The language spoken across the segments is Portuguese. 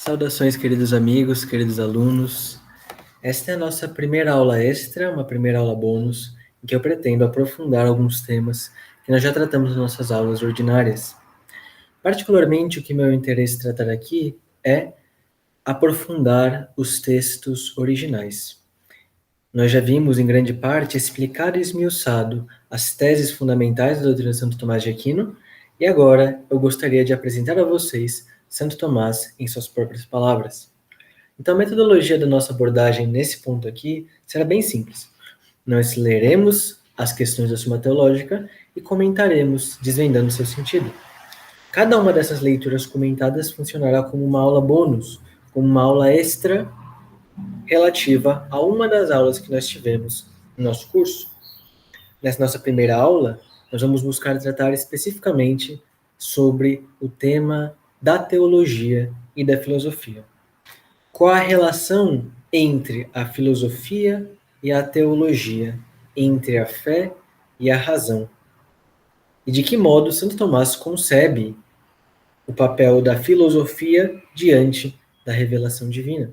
Saudações, queridos amigos, queridos alunos. Esta é a nossa primeira aula extra, uma primeira aula bônus, em que eu pretendo aprofundar alguns temas que nós já tratamos nas nossas aulas ordinárias. Particularmente, o que meu interesse tratar aqui é aprofundar os textos originais. Nós já vimos, em grande parte, explicado e esmiuçado as teses fundamentais da doutrina de Santo Tomás de Aquino, e agora eu gostaria de apresentar a vocês Santo Tomás em suas próprias palavras. Então, a metodologia da nossa abordagem nesse ponto aqui será bem simples. Nós leremos as questões da Suma Teológica e comentaremos, desvendando seu sentido. Cada uma dessas leituras comentadas funcionará como uma aula bônus, como uma aula extra relativa a uma das aulas que nós tivemos no nosso curso. Nessa nossa primeira aula, nós vamos buscar tratar especificamente sobre o tema da teologia e da filosofia. Qual a relação entre a filosofia e a teologia, entre a fé e a razão? E de que modo Santo Tomás concebe o papel da filosofia diante da revelação divina?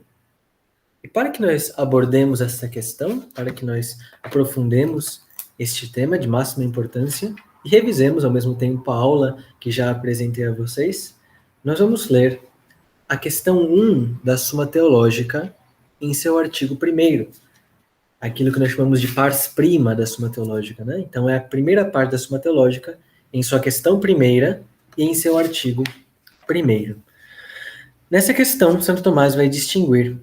E para que nós abordemos essa questão, para que nós aprofundemos este tema de máxima importância e revisemos ao mesmo tempo a aula que já apresentei a vocês, nós vamos ler a questão 1 da Suma Teológica em seu artigo 1º, aquilo que nós chamamos de pars prima da Suma Teológica, né? Então é a primeira parte da Suma Teológica em sua questão primeira e em seu artigo 1º. Nessa questão, Santo Tomás vai distinguir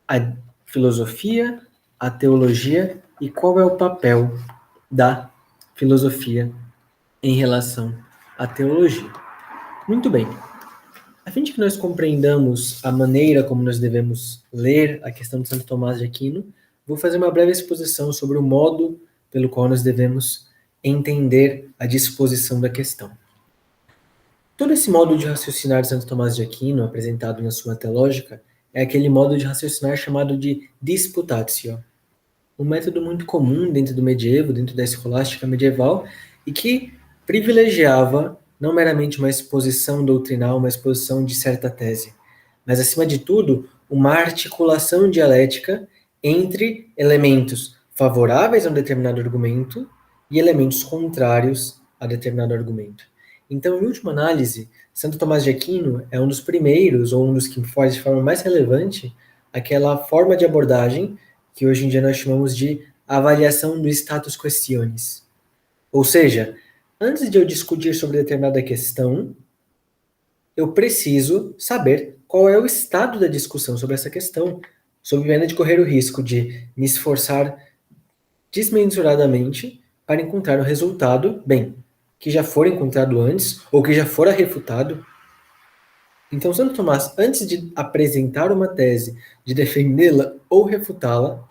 a filosofia, a teologia e qual é o papel da filosofia em relação à teologia. Muito bem. A fim de que nós compreendamos a maneira como nós devemos ler a questão de Santo Tomás de Aquino, vou fazer uma breve exposição sobre o modo pelo qual nós devemos entender a disposição da questão. Todo esse modo de raciocinar de Santo Tomás de Aquino, apresentado na Suma Teológica, é aquele modo de raciocinar chamado de disputatio. Um método muito comum dentro do medievo, dentro da escolástica medieval, e que privilegiava não meramente uma exposição doutrinal, uma exposição de certa tese, mas, acima de tudo, uma articulação dialética entre elementos favoráveis a um determinado argumento e elementos contrários a determinado argumento. Então, em última análise, Santo Tomás de Aquino é um dos primeiros, ou um dos que faz de forma mais relevante, aquela forma de abordagem que hoje em dia nós chamamos de avaliação do status questionis. Ou seja, antes de eu discutir sobre determinada questão, eu preciso saber qual é o estado da discussão sobre essa questão, sob pena de correr o risco de me esforçar desmensuradamente para encontrar o resultado, que já for encontrado antes, ou que já fora refutado. Então, Santo Tomás, antes de apresentar uma tese, de defendê-la ou refutá-la,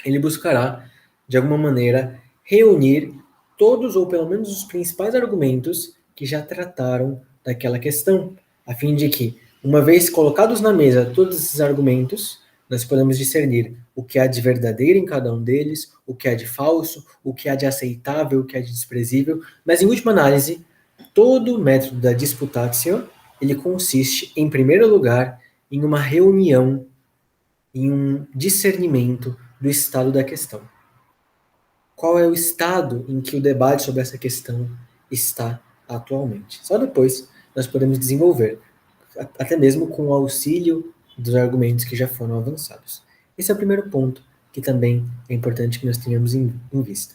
ele buscará, de alguma maneira, reunir todos ou pelo menos os principais argumentos que já trataram daquela questão, a fim de que, uma vez colocados na mesa todos esses argumentos, nós podemos discernir o que há de verdadeiro em cada um deles, o que há de falso, o que há de aceitável, o que há de desprezível, mas em última análise, todo o método da disputatio, ele consiste, em primeiro lugar, em uma reunião, em um discernimento do estado da questão. Qual é o estado em que o debate sobre essa questão está atualmente? Só depois nós podemos desenvolver, até mesmo com o auxílio dos argumentos que já foram avançados. Esse é o primeiro ponto, que também é importante que nós tenhamos em vista.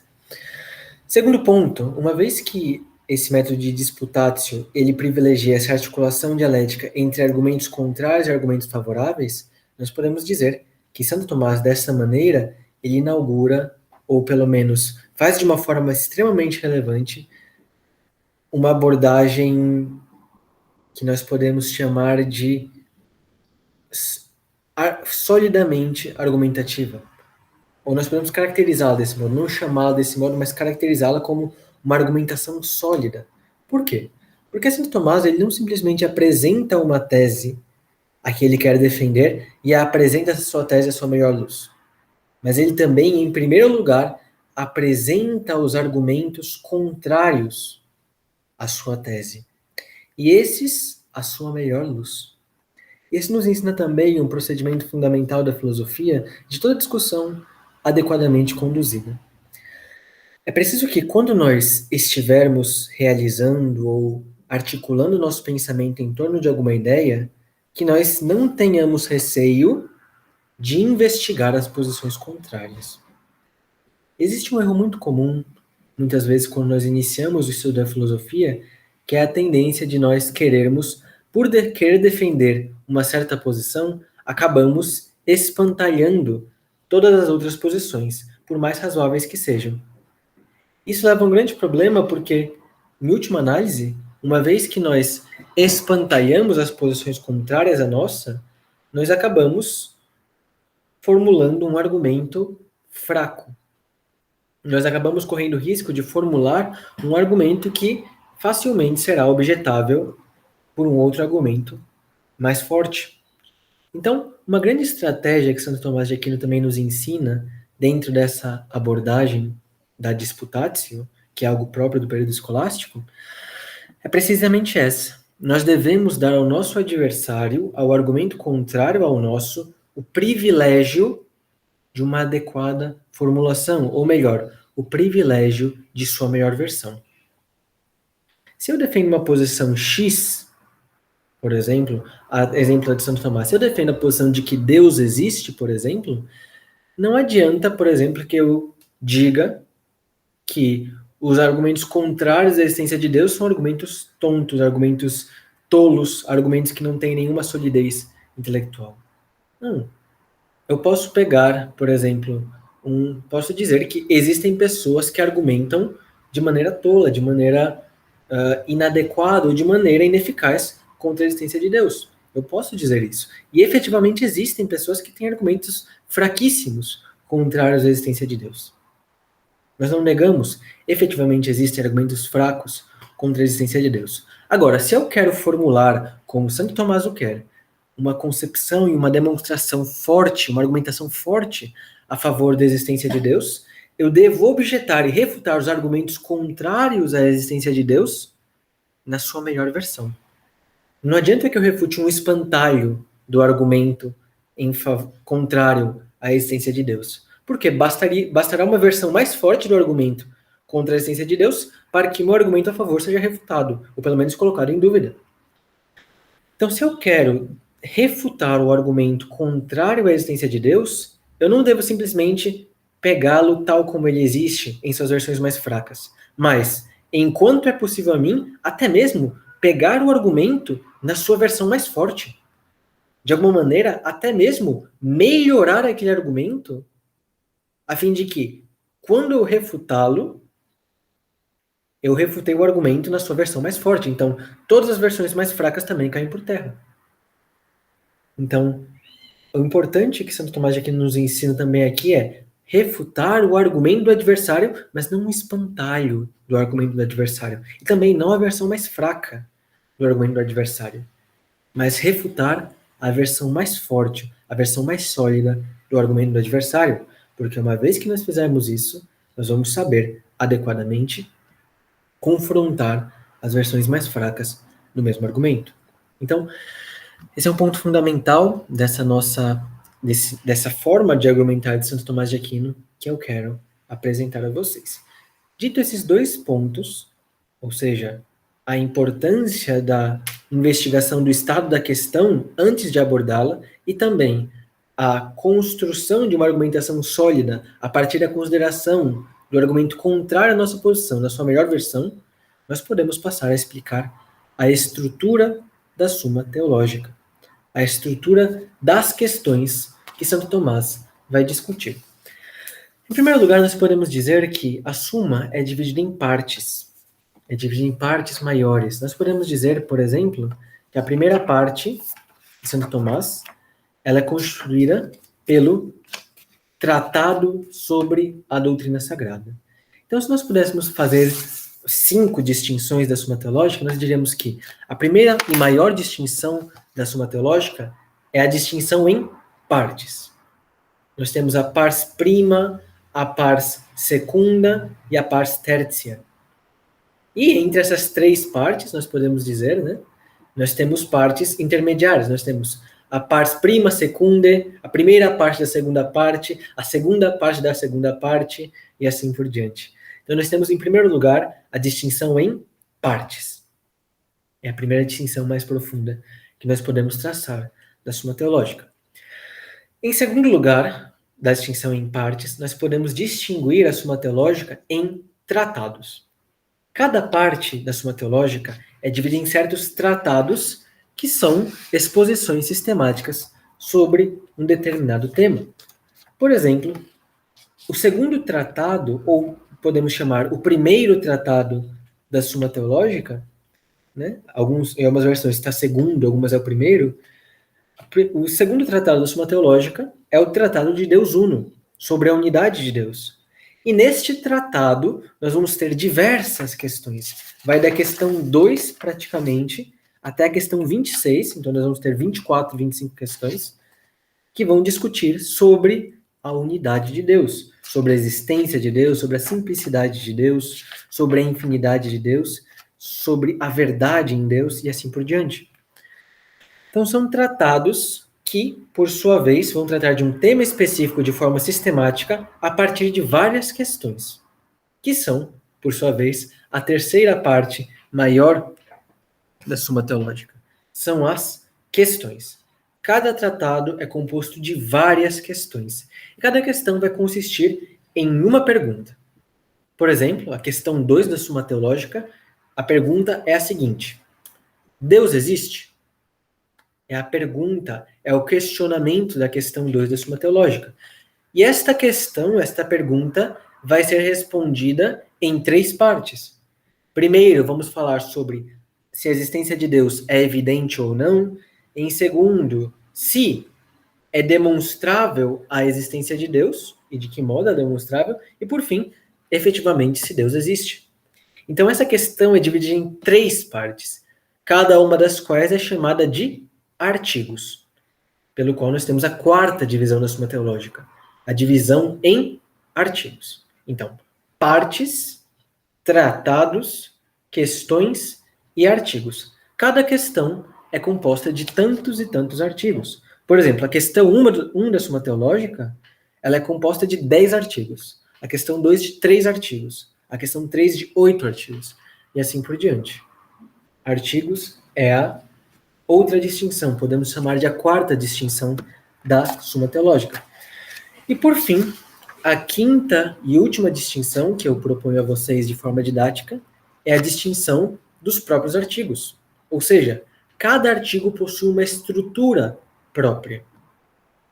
Segundo ponto, uma vez que esse método de disputatio, ele privilegia essa articulação dialética entre argumentos contrários e argumentos favoráveis, nós podemos dizer que Santo Tomás, dessa maneira, ele inaugura, ou pelo menos faz de uma forma extremamente relevante, uma abordagem que nós podemos chamar de solidamente argumentativa. Ou nós podemos caracterizá-la desse modo, não chamá-la desse modo, mas caracterizá-la como uma argumentação sólida. Por quê? Porque Santo Tomás, ele não simplesmente apresenta uma tese a que ele quer defender e apresenta essa sua tese à sua melhor luz. Mas ele também, em primeiro lugar, apresenta os argumentos contrários à sua tese. E esses, à sua melhor luz. Isso nos ensina também um procedimento fundamental da filosofia de toda discussão adequadamente conduzida. É preciso que, quando nós estivermos realizando ou articulando nosso pensamento em torno de alguma ideia, que nós não tenhamos receio de investigar as posições contrárias. Existe um erro muito comum, muitas vezes, quando nós iniciamos o estudo da filosofia, que é a tendência de nós querermos, por querer defender uma certa posição, acabamos espantalhando todas as outras posições, por mais razoáveis que sejam. Isso leva a um grande problema porque, em última análise, uma vez que nós espantalhamos as posições contrárias à nossa, nós acabamos formulando um argumento fraco. Nós acabamos correndo o risco de formular um argumento que facilmente será objetável por um outro argumento mais forte. Então, uma grande estratégia que Santo Tomás de Aquino também nos ensina, dentro dessa abordagem da disputatio, que é algo próprio do período escolástico, é precisamente essa. Nós devemos dar ao nosso adversário, ao argumento contrário ao nosso, o privilégio de uma adequada formulação, ou melhor, o privilégio de sua melhor versão. Se eu defendo uma posição X, por exemplo, exemplo de Santo Tomás, se eu defendo a posição de que Deus existe, por exemplo, não adianta, por exemplo, que eu diga que os argumentos contrários à existência de Deus são argumentos tontos, argumentos tolos, argumentos que não têm nenhuma solidez intelectual. Não. Eu posso pegar, por exemplo, posso dizer que existem pessoas que argumentam de maneira tola, de maneira inadequada ou de maneira ineficaz contra a existência de Deus. Eu posso dizer isso. E efetivamente existem pessoas que têm argumentos fraquíssimos contrários à existência de Deus. Nós não negamos, efetivamente existem argumentos fracos contra a existência de Deus. Agora, se eu quero formular, como Santo Tomás o quer, uma concepção e uma demonstração forte, uma argumentação forte a favor da existência de Deus, eu devo objetar e refutar os argumentos contrários à existência de Deus na sua melhor versão. Não adianta que eu refute um espantalho do argumento contrário à existência de Deus. Porque bastará uma versão mais forte do argumento contra a existência de Deus para que meu argumento a favor seja refutado, ou pelo menos colocado em dúvida. Então, se eu quero refutar o argumento contrário à existência de Deus, eu não devo simplesmente pegá-lo tal como ele existe em suas versões mais fracas. Mas, enquanto é possível a mim, até mesmo pegar o argumento na sua versão mais forte. De alguma maneira, até mesmo melhorar aquele argumento, a fim de que, quando eu refutá-lo, eu refutei o argumento na sua versão mais forte. Então, todas as versões mais fracas também caem por terra. Então, o importante que Santo Tomás de Aquino nos ensina também aqui é refutar o argumento do adversário, mas não um espantalho do argumento do adversário. E também não a versão mais fraca do argumento do adversário, mas refutar a versão mais forte, a versão mais sólida do argumento do adversário. Porque uma vez que nós fizermos isso, nós vamos saber adequadamente confrontar as versões mais fracas do mesmo argumento. Então, esse é um ponto fundamental dessa forma de argumentar de Santo Tomás de Aquino que eu quero apresentar a vocês. Dito esses dois pontos, ou seja, a importância da investigação do estado da questão antes de abordá-la e também a construção de uma argumentação sólida a partir da consideração do argumento contrário à nossa posição, na sua melhor versão, nós podemos passar a explicar a estrutura da Suma Teológica, a estrutura das questões que Santo Tomás vai discutir. Em primeiro lugar, nós podemos dizer que a Suma é dividida em partes. É dividida em partes maiores. Nós podemos dizer, por exemplo, que a primeira parte de Santo Tomás, ela é construída pelo Tratado sobre a Doutrina Sagrada. Então, se nós pudéssemos fazer 5 distinções da Suma Teológica, nós diríamos que a primeira e maior distinção da Suma Teológica é a distinção em partes. Nós temos a pars prima, a pars secunda e a pars tertia. E entre essas 3 partes, nós podemos dizer, né, nós temos partes intermediárias. Nós temos a pars prima secunde, a primeira parte da segunda parte, a segunda parte da segunda parte, e assim por diante. Então, nós temos, em primeiro lugar, a distinção em partes. É a primeira distinção mais profunda que nós podemos traçar da Suma Teológica. Em segundo lugar, da distinção em partes, nós podemos distinguir a Suma Teológica em tratados. Cada parte da Suma Teológica é dividida em certos tratados que são exposições sistemáticas sobre um determinado tema. Por exemplo, o segundo tratado, ou podemos chamar o primeiro tratado da Suma Teológica, né? Em algumas versões está segundo, algumas é o primeiro. O segundo tratado da Suma Teológica é o Tratado de Deus Uno, sobre a unidade de Deus. E neste tratado, nós vamos ter diversas questões. Vai da questão 2, praticamente, até a questão 26, então nós vamos ter 24, 25 questões, que vão discutir sobre a unidade de Deus, sobre a existência de Deus, sobre a simplicidade de Deus, sobre a infinidade de Deus, sobre a verdade em Deus e assim por diante. Então são tratados que, por sua vez, vão tratar de um tema específico de forma sistemática a partir de várias questões, que são, por sua vez, a terceira parte maior da Suma Teológica. São as questões. Cada tratado é composto de várias questões. Cada questão vai consistir em uma pergunta. Por exemplo, a questão 2 da Suma Teológica, a pergunta é a seguinte: Deus existe? É a pergunta, é o questionamento da questão 2 da Suma Teológica. E esta questão, esta pergunta, vai ser respondida em 3 partes. Primeiro, vamos falar sobre se a existência de Deus é evidente ou não. Em segundo, se é demonstrável a existência de Deus, e de que modo é demonstrável. E, por fim, efetivamente, se Deus existe. Então, essa questão é dividida em 3 partes, cada uma das quais é chamada de artigos, pelo qual nós temos a quarta divisão da Suma Teológica, a divisão em artigos. Então, partes, tratados, questões e artigos. Cada questão é composta de tantos e tantos artigos. Por exemplo, a questão 1 da Suma Teológica, ela é composta de 10 artigos. A questão 2 de 3 artigos. A questão 3 de 8 artigos. E assim por diante. Artigos é a outra distinção, podemos chamar de a quarta distinção da Suma Teológica. E por fim, a quinta e última distinção que eu proponho a vocês de forma didática é a distinção dos próprios artigos. Ou seja, cada artigo possui uma estrutura própria.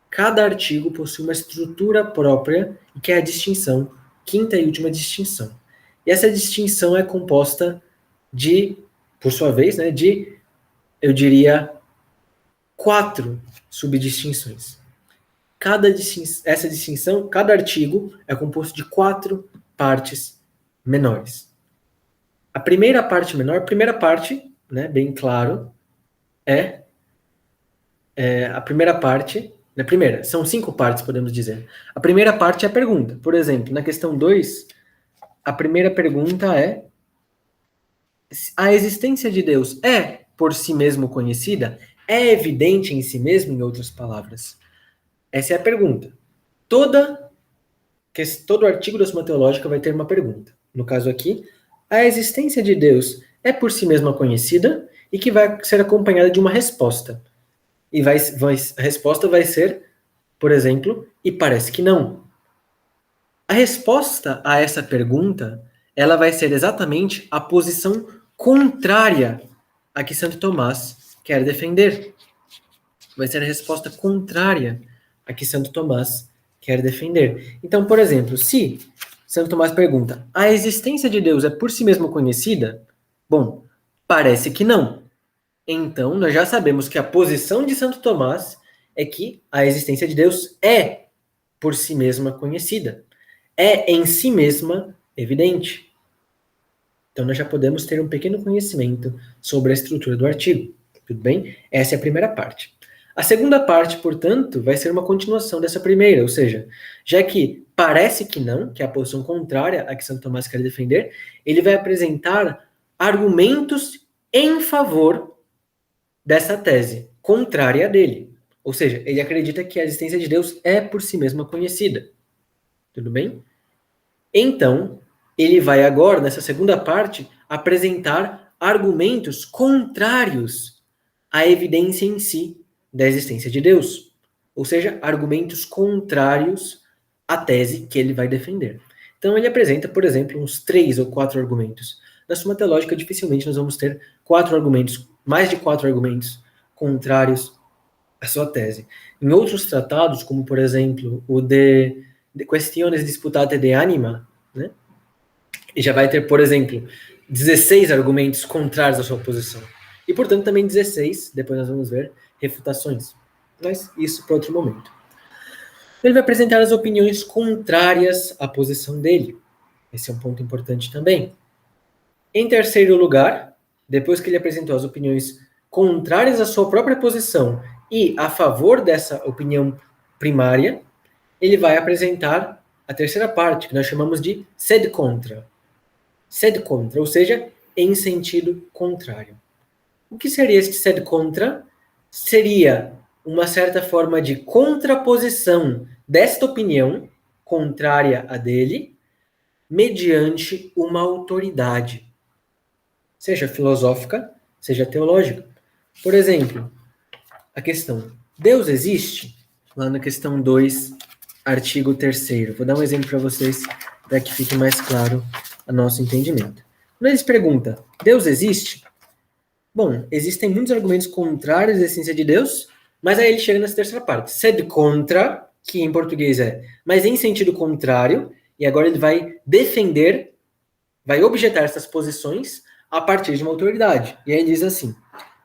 Cada artigo possui uma estrutura própria, que é a distinção, quinta e última distinção. E essa distinção é composta de, por sua vez, né, de, eu diria, 4 subdistinções. Essa distinção, cada artigo é composto de 4 partes menores. A primeira parte menor, a primeira parte, né, bem claro, a primeira parte, na primeira, são 5 partes, podemos dizer. A primeira parte é a pergunta. Por exemplo, na questão 2, a primeira pergunta é: a existência de Deus é por si mesmo conhecida? É evidente em si mesmo, em outras palavras? Essa é a pergunta. Todo artigo da Suma Teológica vai ter uma pergunta. No caso aqui, a existência de Deus é por si mesma conhecida, e que vai ser acompanhada de uma resposta. E a resposta vai ser, por exemplo, e parece que não. A resposta a essa pergunta, ela vai ser exatamente a posição contrária a que Santo Tomás quer defender. Vai ser a resposta contrária a que Santo Tomás quer defender. Então, por exemplo, se Santo Tomás pergunta: a existência de Deus é por si mesmo conhecida? Bom, parece que não. Então, nós já sabemos que a posição de Santo Tomás é que a existência de Deus é por si mesma conhecida. É em si mesma evidente. Então, nós já podemos ter um pequeno conhecimento sobre a estrutura do artigo. Tudo bem? Essa é a primeira parte. A segunda parte, portanto, vai ser uma continuação dessa primeira, ou seja, já que parece que não, que é a posição contrária a que Santo Tomás quer defender, ele vai apresentar argumentos em favor dessa tese, contrária a dele. Ou seja, ele acredita que a existência de Deus é por si mesma conhecida. Tudo bem? Então, ele vai agora, nessa segunda parte, apresentar argumentos contrários à evidência em si da existência de Deus. Ou seja, argumentos contrários à tese que ele vai defender. Então, ele apresenta, por exemplo, uns 3 ou 4 argumentos. Na Suma Teológica, dificilmente nós vamos ter 4 argumentos, mais de 4 argumentos contrários à sua tese. Em outros tratados, como, por exemplo, o de Quaestiones Disputate de Anima, né? E já vai ter, por exemplo, 16 argumentos contrários à sua posição. E, portanto, também 16, depois nós vamos ver, refutações. Mas isso para outro momento. Ele vai apresentar as opiniões contrárias à posição dele. Esse é um ponto importante também. Em terceiro lugar, depois que ele apresentou as opiniões contrárias à sua própria posição e a favor dessa opinião primária, ele vai apresentar a terceira parte, que nós chamamos de sed contra. Sed contra, ou seja, em sentido contrário. O que seria este sed contra? Seria uma certa forma de contraposição desta opinião contrária à dele, mediante uma autoridade, seja filosófica, seja teológica. Por exemplo, a questão, Deus existe? Lá na questão 2, artigo 3º. Vou dar um exemplo para vocês, para que fique mais claro o nosso entendimento. Quando eles perguntam, Deus existe? Bom, existem muitos argumentos contrários à essência de Deus, mas aí ele chega nessa terceira parte. Sed contra, que em português é, mas em sentido contrário, e agora ele vai defender, vai objetar essas posições a partir de uma autoridade. E aí ele diz assim,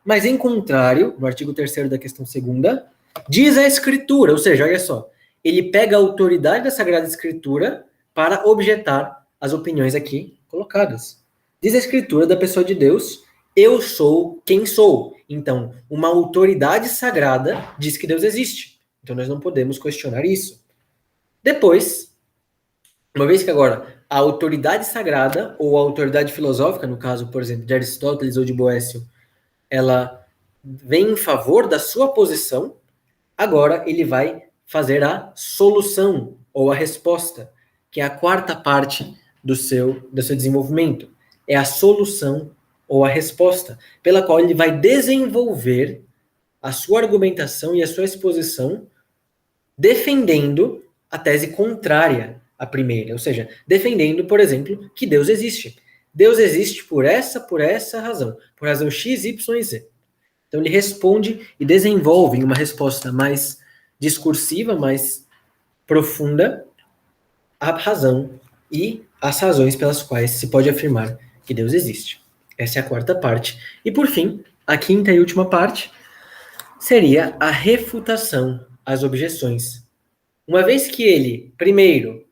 mas em contrário, no artigo 3º da questão 2ª, diz a Escritura, ou seja, olha só, ele pega a autoridade da Sagrada Escritura para objetar as opiniões aqui colocadas. Diz a Escritura da pessoa de Deus, eu sou quem sou. Então, uma autoridade sagrada diz que Deus existe. Então, nós não podemos questionar isso. Depois, uma vez que agora a autoridade sagrada, ou a autoridade filosófica, no caso, por exemplo, de Aristóteles ou de Boécio, ela vem em favor da sua posição, agora ele vai fazer a solução, ou a resposta, que é a quarta parte do seu desenvolvimento. É a solução ou a resposta, pela qual ele vai desenvolver a sua argumentação e a sua exposição, defendendo a tese contrária à primeira, ou seja, defendendo, por exemplo, que Deus existe. Deus existe por essa razão, por razão X, Y e Z. Então ele responde e desenvolve uma resposta mais discursiva, mais profunda, a razão e as razões pelas quais se pode afirmar que Deus existe. Essa é a quarta parte. E por fim, a quinta e última parte seria a refutação às objeções. Uma vez que ele, primeiro,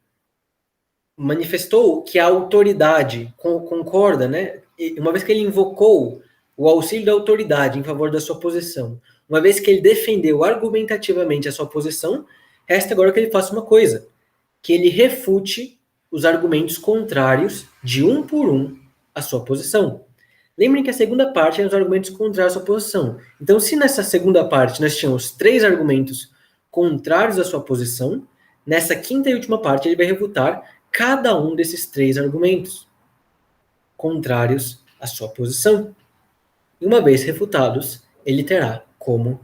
manifestou que a autoridade concorda, né? Uma vez que ele invocou o auxílio da autoridade em favor da sua posição, uma vez que ele defendeu argumentativamente a sua posição, resta agora que ele faça uma coisa, que ele refute os argumentos contrários de um por um à sua posição. Lembrem que a segunda parte é os argumentos contrários à sua posição. Então, se nessa segunda parte nós tínhamos 3 argumentos contrários à sua posição, nessa quinta e última parte ele vai refutar cada um desses 3 argumentos contrários à sua posição. E uma vez refutados, ele terá como,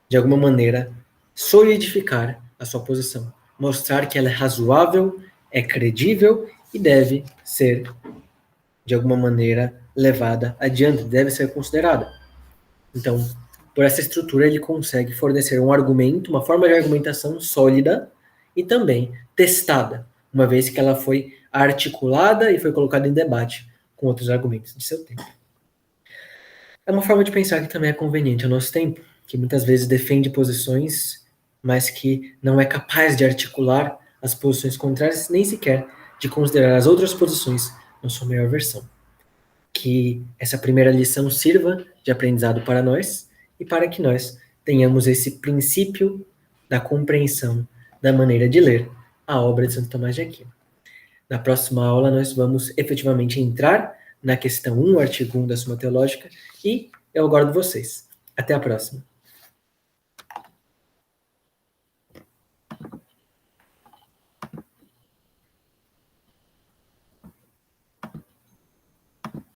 de alguma maneira, solidificar a sua posição. Mostrar que ela é razoável, é credível e deve ser, de alguma maneira, levada adiante, deve ser considerada. Então, por essa estrutura, ele consegue fornecer um argumento, uma forma de argumentação sólida e também testada, uma vez que ela foi articulada e foi colocada em debate com outros argumentos de seu tempo. É uma forma de pensar que também é conveniente ao nosso tempo, que muitas vezes defende posições, mas que não é capaz de articular as posições contrárias, nem sequer de considerar as outras posições na sua melhor versão. Que essa primeira lição sirva de aprendizado para nós e para que nós tenhamos esse princípio da compreensão da maneira de ler a obra de Santo Tomás de Aquino. Na próxima aula nós vamos efetivamente entrar na questão 1, artigo 1 da Suma Teológica, e eu aguardo vocês. Até a próxima.